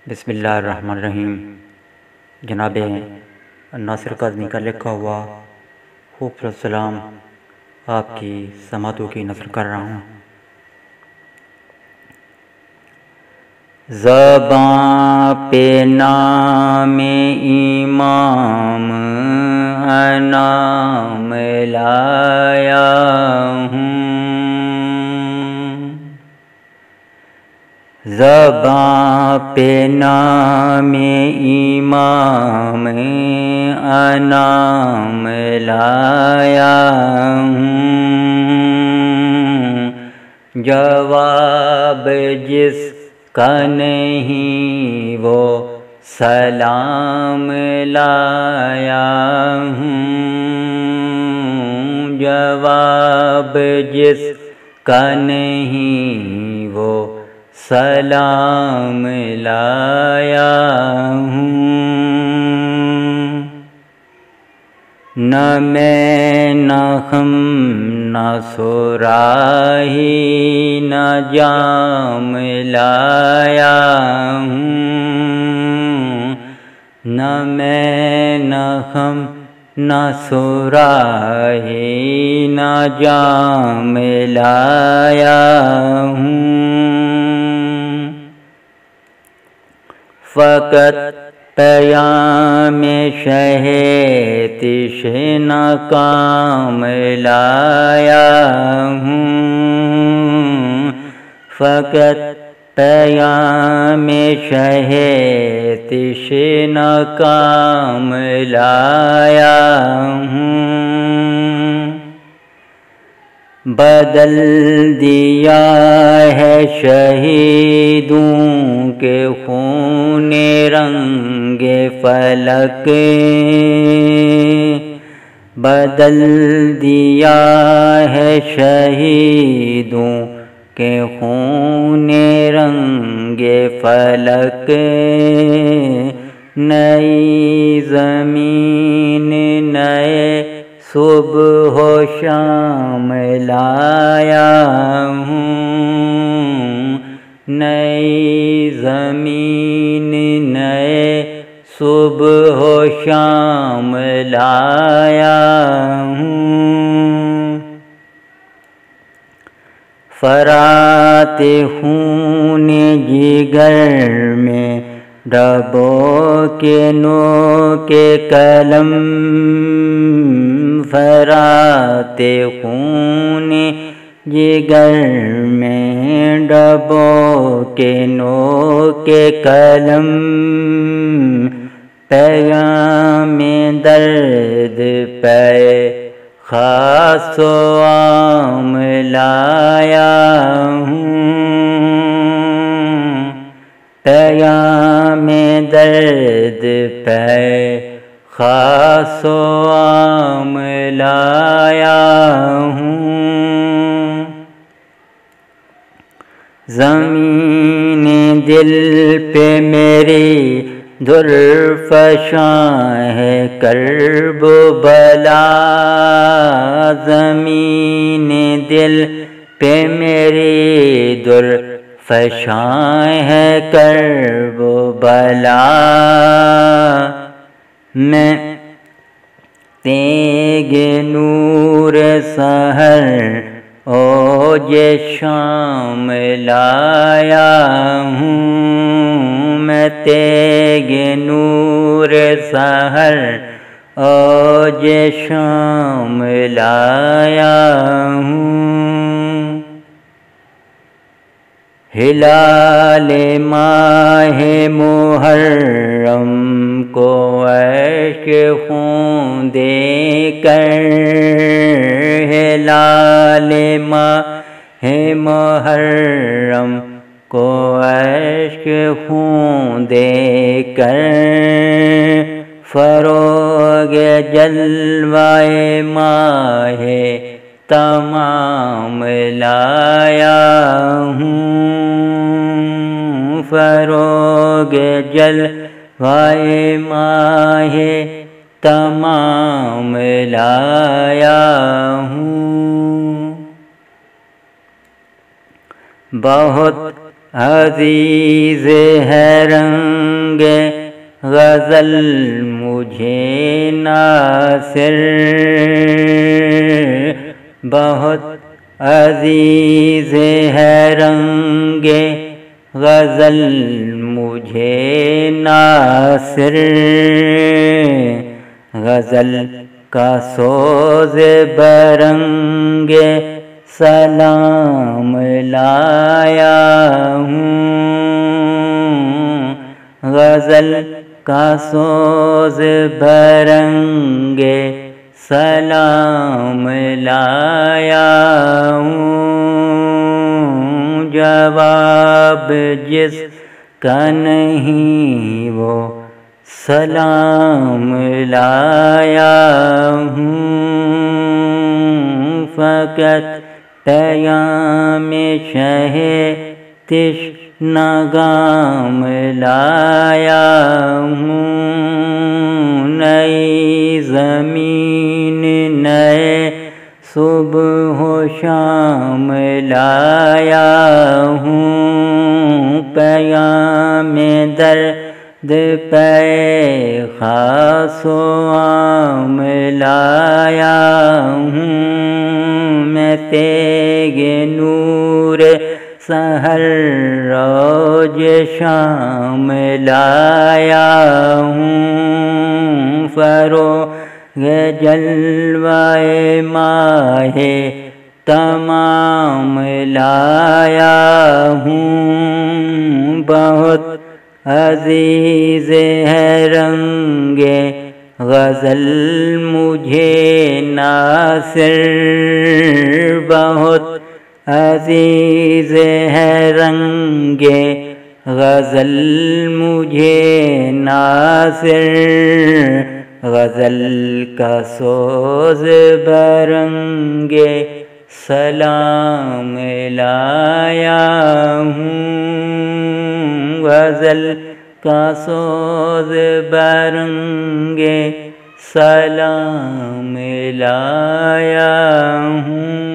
بسم اللہ الرحمن الرحیم۔ جناب ناصر کاظمی کا لکھا ہوا خوبصورت سلام آپ کی سماعتوں کی نثر کر رہا ہوں۔ زباں پہ نام امام انام لایا ہوں، زباں پہ نام امام انام لایا ہوں، جواب جس کا نہیں وہ سلام لایا ہوں، جواب جس کا نہیں وہ سلام لایا ہوں۔ نہ میں نہ ہم نہ صراحی نہ جام لایا ہوں، نہ میں نہ ہم نہ صراحی نہ جام لایا ہوں، فقط پیام شہ تشنہ کام لایا ہوں، فقط پیام شہ تشنہ کام لایا ہوں، بدل دیا ہے شہیدوں کے خون رنگ فلک، بدل دیا ہے شہیدوں کے خون رنگ فلک، نئی زمین نئے صبح و شام لایا ہوں، نئی زمین نئے صبح و شام لایا ہوں، فرات خون جگر میں ڈبو کے نو کے قلم، فرات خون جگر میں ڈبو کے نو کے قلم، پیغام درد پہ خاص و عام لایا ہوں، پیغام درد پہ خاص و عام لایا ہوں، زمین دل پہ میری درفشاں ہے کرب و بلا، زمین دل پہ میری درفشاں ہے کرب و بلا، میں تیغ نور سحر اوج شام لایا ہوں، میں تیغ نور سحر اوج شام لایا ہوں، ہلال ماہ محرم کو عشق خون دے کر، ہلال ماہ محرم کو عشق خون دے کر، فروغ جلوہ ماہ تمام لایا ہوں، فروغ جلوہ ماہ تمام لایا ہوں، بہت عزیز ہے رنگ غزل مجھے ناصر، بہت عزیز ہے رنگ غزل مجھے ناصر، غزل کا سوز برنگ سلام لایا ہوں، غزل کا سوز برنگ سلام لایا ہوں، جواب جس کا نہیں وہ سلام لایا ہوں، فقط پیام شہ تشنگام لایا ہوں، نئی زمین نئے صبح و شام لایا ہوں، پیام درد پے خاص و عام لایا ہوں، میں تیغ نور سحر روز شام لایا ہوں، فروغ جلوہ ماہ تمام لایا ہوں، بہت عزیز ہے رنگ غزل مجھے ناصر، بہت عزیز ہے رنگ غزل مجھے ناصر، غزل کا سوز برنگ سلام لایا ہوں، غزل کا سوز برنگ سلام لایا ہوں۔